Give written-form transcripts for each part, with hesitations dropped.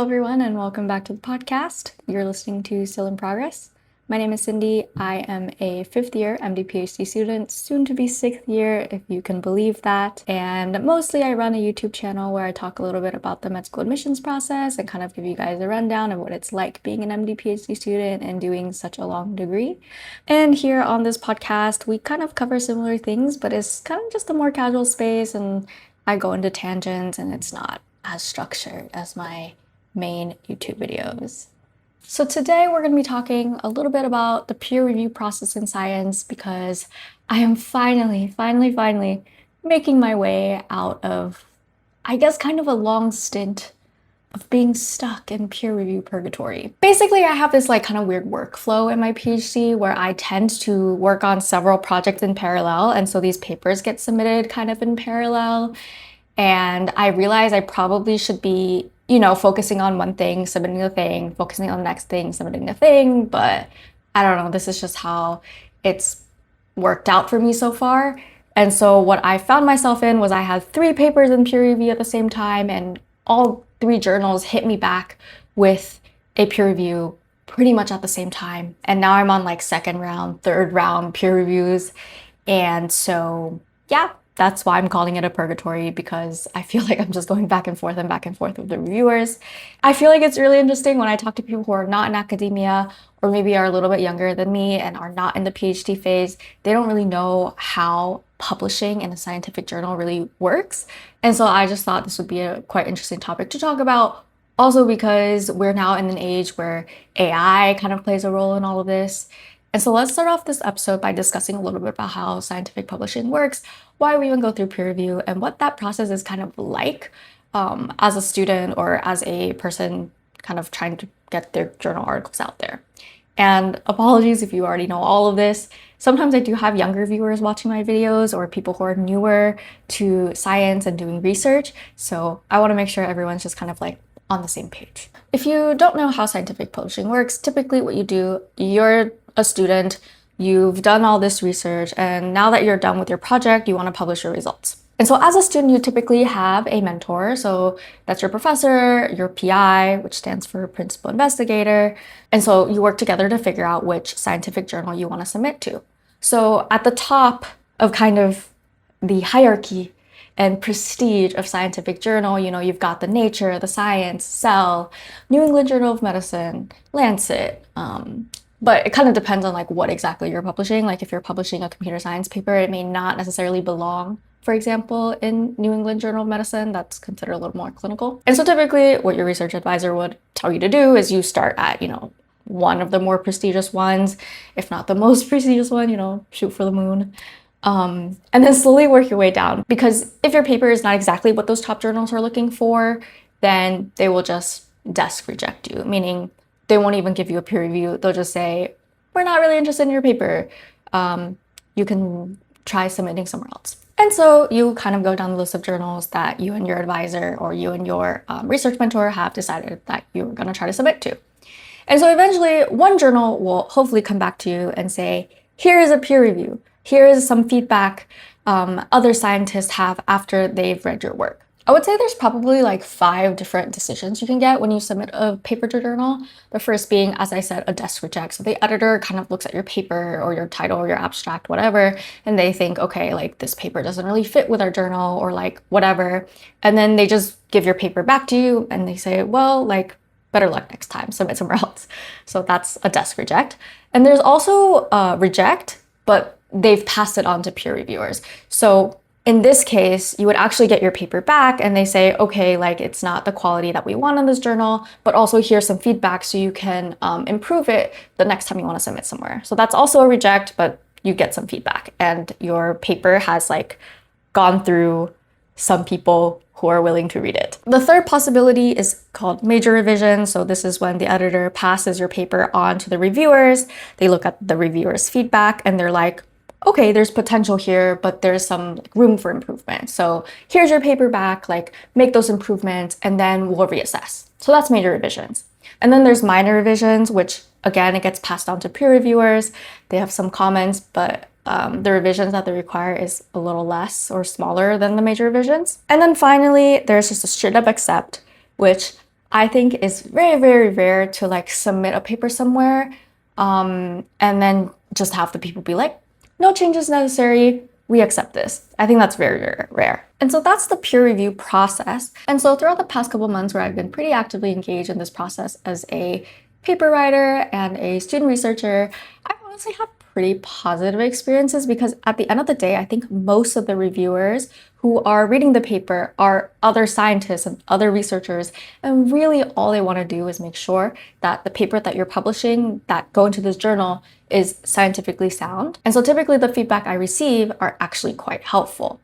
everyone, and welcome back to the podcast. You're listening to Still in Progress. My name is Cindy. I am a fifth year MD PhD student, soon to be sixth year, if you can believe that. And mostly I run a YouTube channel where I talk a little bit about the med school admissions process and kind of give you guys a rundown of what it's like being an MD PhD student and doing such a long degree. And here on this podcast, we kind of cover similar things, but it's kind of just a more casual space, and I go into tangents and it's not as structured as my main YouTube videos. So today we're going to be talking a little bit about the peer review process in science, because I am finally making my way out of, I guess, kind of a long stint of being stuck in peer review purgatory. Basically, I have this kind of weird workflow in my PhD where I tend to work on several projects in parallel, and so these papers get submitted kind of in parallel. And I realize I probably should be, focusing on one thing, submitting the thing, focusing on the next thing, submitting the thing. But I don't know, this is just how it's worked out for me so far. And so what I found myself in was I had 3 papers in peer review at the same time, and all 3 journals hit me back with a peer review pretty much at the same time. And now I'm on second round, third round peer reviews. And so, yeah. That's why I'm calling it a purgatory, because I feel like I'm just going back and forth with the reviewers. I feel like it's really interesting when I talk to people who are not in academia or maybe are a little bit younger than me and are not in the PhD phase. They don't really know how publishing in a scientific journal really works. And so I just thought this would be a quite interesting topic to talk about. Also because we're now in an age where AI kind of plays a role in all of this. And so let's start off this episode by discussing a little bit about how scientific publishing works, why we even go through peer review, and what that process is kind of like as a student or as a person kind of trying to get their journal articles out there. And apologies if you already know all of this. Sometimes I do have younger viewers watching my videos or people who are newer to science and doing research. So I want to make sure everyone's just kind of on the same page. If you don't know how scientific publishing works, typically what you do, you're a student, you've done all this research, and now that you're done with your project, you want to publish your results. And so as a student, you typically have a mentor. So that's your professor, your PI, which stands for principal investigator. And so you work together to figure out which scientific journal you want to submit to. So at the top of kind of the hierarchy and prestige of scientific journal, you've got the Nature, the Science, Cell, New England Journal of Medicine, Lancet, but it kind of depends on what exactly you're publishing. If you're publishing a computer science paper, it may not necessarily belong, for example, in New England Journal of Medicine. That's considered a little more clinical. And so typically what your research advisor would tell you to do is you start at, one of the more prestigious ones, if not the most prestigious one, shoot for the moon. And then slowly work your way down. Because if your paper is not exactly what those top journals are looking for, then they will just desk reject you, meaning they won't even give you a peer review. They'll just say, we're not really interested in your paper. You can try submitting somewhere else. And so you kind of go down the list of journals that you and your advisor or you and your research mentor have decided that you're going to try to submit to. And so eventually one journal will hopefully come back to you and say, here is a peer review. Here is some feedback other scientists have after they've read your work. I would say there's probably 5 different decisions you can get when you submit a paper to journal. The first being, as I said, a desk reject. So the editor kind of looks at your paper or your title or your abstract, whatever, and they think, okay, this paper doesn't really fit with our journal or whatever. And then they just give your paper back to you and they say, well, better luck next time, submit somewhere else. So that's a desk reject. And there's also a reject, but they've passed it on to peer reviewers. So in this case, you would actually get your paper back and they say, okay, it's not the quality that we want in this journal, but also here's some feedback so you can improve it the next time you want to submit somewhere. So that's also a reject, but you get some feedback and your paper has gone through some people who are willing to read it. The third possibility is called major revision. So this is when the editor passes your paper on to the reviewers. They look at the reviewers' feedback and they're like, okay, there's potential here, but there's some room for improvement. So here's your paper back, make those improvements, and then we'll reassess. So that's major revisions. And then there's minor revisions, which again, it gets passed on to peer reviewers. They have some comments, but the revisions that they require is a little less or smaller than the major revisions. And then finally, there's just a straight up accept, which I think it's very, very rare to like submit a paper somewhere, and then just have the people be like, no changes necessary, we accept this. I think that's very, very rare. And so that's the peer review process. And so throughout the past couple months where I've been pretty actively engaged in this process as a paper writer and a student researcher, I've honestly had pretty positive experiences because at the end of the day, I think most of the reviewers who are reading the paper are other scientists and other researchers. And really all they want to do is make sure that the paper that you're publishing that go into this journal is scientifically sound. And so typically the feedback I receive are actually quite helpful.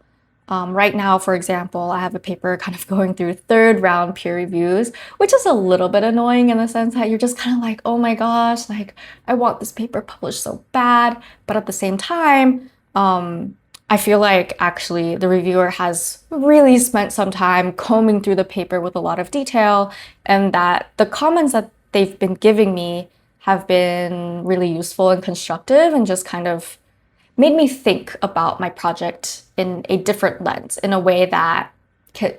Right now, for example, I have a paper kind of going through third round peer reviews, which is a little bit annoying in the sense that you're just kind of like, oh my gosh, like I want this paper published so bad. But at the same time, I feel like actually the reviewer has really spent some time combing through the paper with a lot of detail, and that the comments that they've been giving me have been really useful and constructive and just kind of made me think about my project in a different lens, in a way that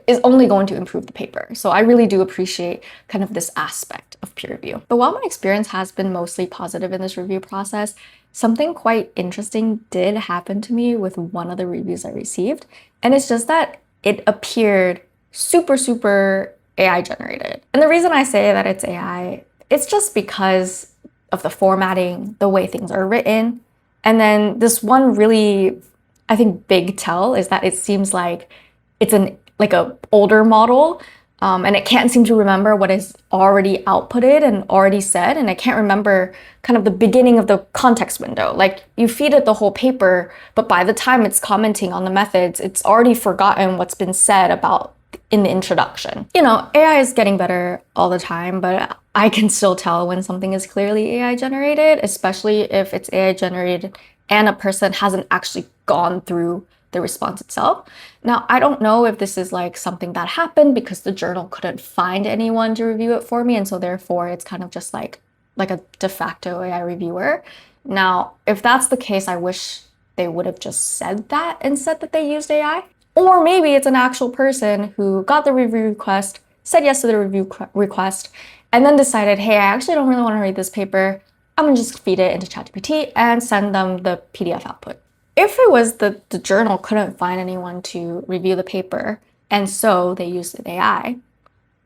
is only going to improve the paper. So I really do appreciate kind of this aspect of peer review. But while my experience has been mostly positive in this review process, something quite interesting did happen to me with one of the reviews I received. And it's just that it appeared super, super AI generated. And the reason I say that it's AI, it's just because of the formatting, the way things are written. And then this one really, I think, big tell is that it seems like it's like a older model, and it can't seem to remember what is already outputted and already said, and it can't remember kind of the beginning of the context window. Like you feed it the whole paper, but by the time it's commenting on the methods, it's already forgotten what's been said about in the introduction. You know, AI is getting better all the time, but I can still tell when something is clearly AI generated, especially if it's AI generated and a person hasn't actually gone through the response itself. Now, I don't know if this is like something that happened because the journal couldn't find anyone to review it for me, and so therefore it's kind of just like a de facto AI reviewer. Now, if that's the case, I wish they would have just said that and said that they used AI. Or maybe it's an actual person who got the review request, said yes to the review request, and then decided, hey, I actually don't really want to read this paper. I'm gonna just feed it into ChatGPT and send them the PDF output. If it was the journal couldn't find anyone to review the paper, and so they used an AI,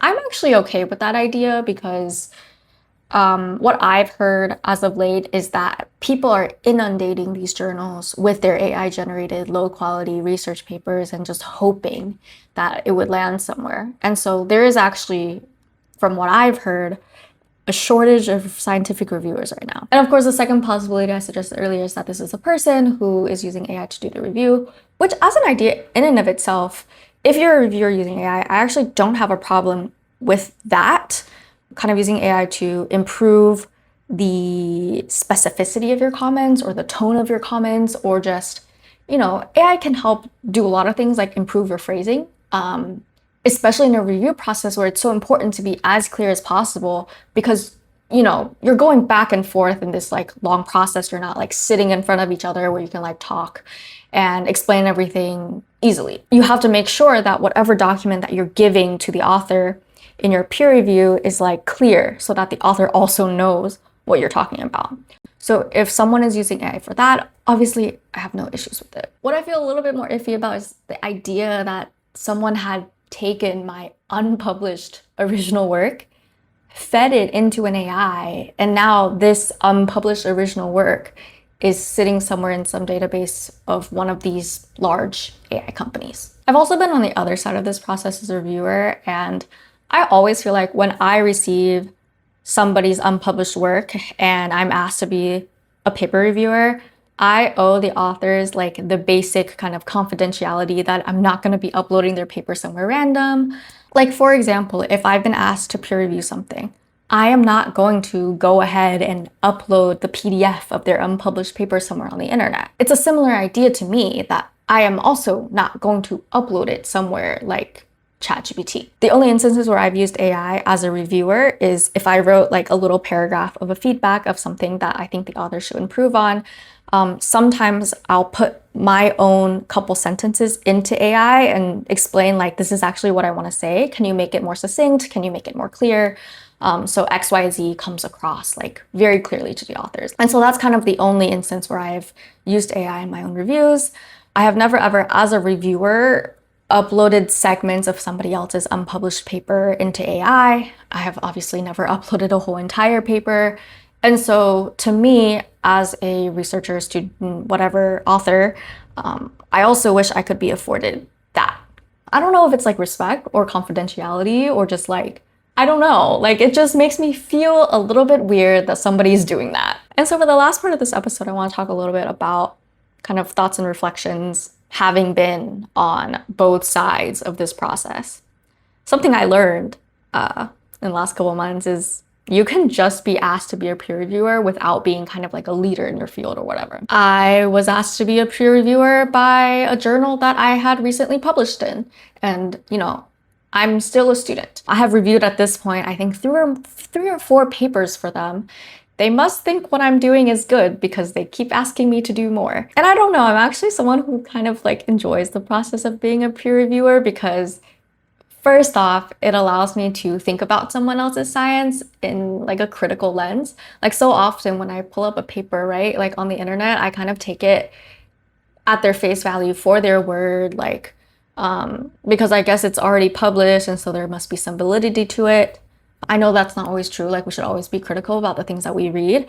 I'm actually okay with that idea because what I've heard as of late is that people are inundating these journals with their AI-generated low-quality research papers and just hoping that it would land somewhere. And so there is actually, from what I've heard, a shortage of scientific reviewers right now. And of course, the second possibility I suggested earlier is that this is a person who is using AI to do the review, which as an idea in and of itself, if you're a reviewer using AI, I actually don't have a problem with that, kind of using AI to improve the specificity of your comments or the tone of your comments, or just, you know, AI can help do a lot of things like improve your phrasing, especially in a review process where it's so important to be as clear as possible because, you know, you're going back and forth in this like long process. You're not like sitting in front of each other where you can like talk and explain everything easily. You have to make sure that whatever document that you're giving to the author in your peer review is like clear so that the author also knows what you're talking about. So if someone is using AI for that, obviously I have no issues with it. What I feel a little bit more iffy about is the idea that someone had taken my unpublished original work, fed it into an AI, and now this unpublished original work is sitting somewhere in some database of one of these large AI companies. I've also been on the other side of this process as a reviewer, and I always feel like when I receive somebody's unpublished work and I'm asked to be a paper reviewer, I owe the authors like the basic kind of confidentiality that I'm not going to be uploading their paper somewhere random. Like, for example, if I've been asked to peer review something, I am not going to go ahead and upload the PDF of their unpublished paper somewhere on the internet. It's a similar idea to me that I am also not going to upload it somewhere like ChatGPT. The only instances where I've used AI as a reviewer is if I wrote like a little paragraph of a feedback of something that I think the author should improve on. Sometimes I'll put my own couple sentences into AI and explain like, this is actually what I want to say. Can you make it more succinct? Can you make it more clear? So XYZ comes across like very clearly to the authors. And so that's kind of the only instance where I've used AI in my own reviews. I have never ever, as a reviewer, uploaded segments of somebody else's unpublished paper into AI. I have obviously never uploaded a whole entire paper. And so to me, as a researcher, student, whatever, author, I also wish I could be afforded that. I don't know if it's like respect or confidentiality or just like, I don't know, like it just makes me feel a little bit weird that somebody's doing that. And so for the last part of this episode, I want to talk a little bit about kind of thoughts and reflections having been on both sides of this process. Something I learned in the last couple of months is you can just be asked to be a peer reviewer without being kind of like a leader in your field or whatever. I was asked to be a peer reviewer by a journal that I had recently published in. And, you know, I'm still a student. I have reviewed at this point, I think three or four papers for them. They must think what I'm doing is good because they keep asking me to do more. And I don't know, I'm actually someone who kind of like enjoys the process of being a peer reviewer because first off, it allows me to think about someone else's science in like a critical lens. Like so often when I pull up a paper, right, like on the internet, I kind of take it at their face value for their word, like, because I guess it's already published and so there must be some validity to it. I know that's not always true, like we should always be critical about the things that we read,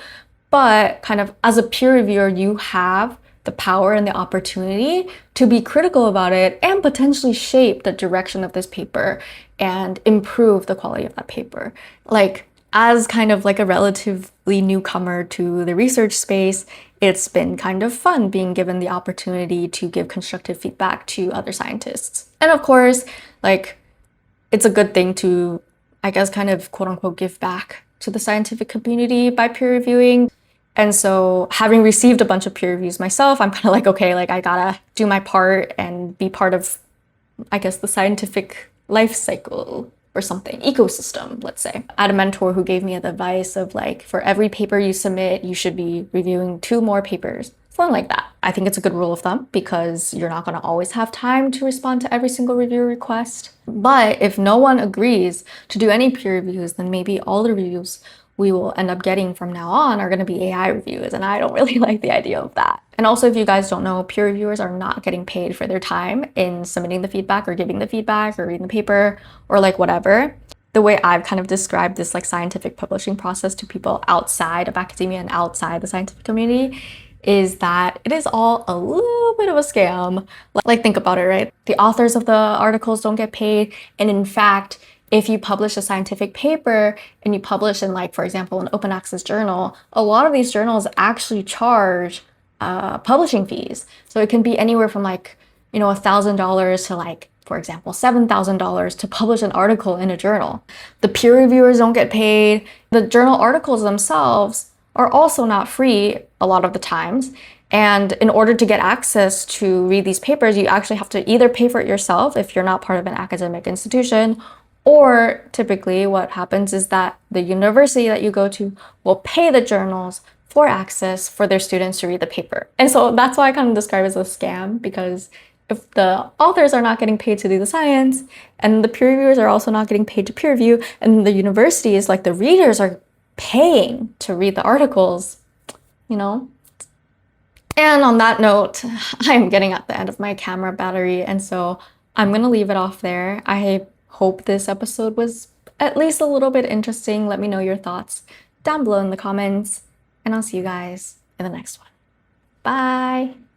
but kind of as a peer reviewer, you have the power and the opportunity to be critical about it and potentially shape the direction of this paper and improve the quality of that paper. Like as kind of like a relatively newcomer to the research space, it's been kind of fun being given the opportunity to give constructive feedback to other scientists. And of course, like it's a good thing to, I guess, kind of quote unquote give back to the scientific community by peer reviewing. And so having received a bunch of peer reviews myself, I'm kind of like, okay, like I gotta do my part and be part of, I guess, the scientific life cycle or something, ecosystem, let's say. I had a mentor who gave me the advice of like, for every paper you submit, you should be reviewing 2 more papers. Something like that. I think it's a good rule of thumb because you're not gonna always have time to respond to every single review request. But if no one agrees to do any peer reviews, then maybe all the reviews we will end up getting from now on are going to be AI reviews, and I don't really like the idea of that. And also, if you guys don't know, peer reviewers are not getting paid for their time in submitting the feedback or giving the feedback or reading the paper or like whatever. The way I've kind of described this like scientific publishing process to people outside of academia and outside the scientific community is that it is all a little bit of a scam. Like think about it, right? The authors of the articles don't get paid, and in fact, if you publish a scientific paper and you publish in like, for example, an open access journal, a lot of these journals actually charge publishing fees. So it can be anywhere from like, you know, $1,000 to like, for example, $7,000 to publish an article in a journal. The peer reviewers don't get paid. The journal articles themselves are also not free a lot of the times. And in order to get access to read these papers, you actually have to either pay for it yourself if you're not part of an academic institution, or typically what happens is that the university that you go to will pay the journals for access for their students to read the paper. And so that's why I kind of describe it as a scam, because if the authors are not getting paid to do the science and the peer reviewers are also not getting paid to peer review, and the university is like the readers are paying to read the articles, you know? And on that note, I am getting at the end of my camera battery, and so I'm gonna leave it off there. I hope this episode was at least a little bit interesting. Let me know your thoughts down below in the comments, and I'll see you guys in the next one. Bye!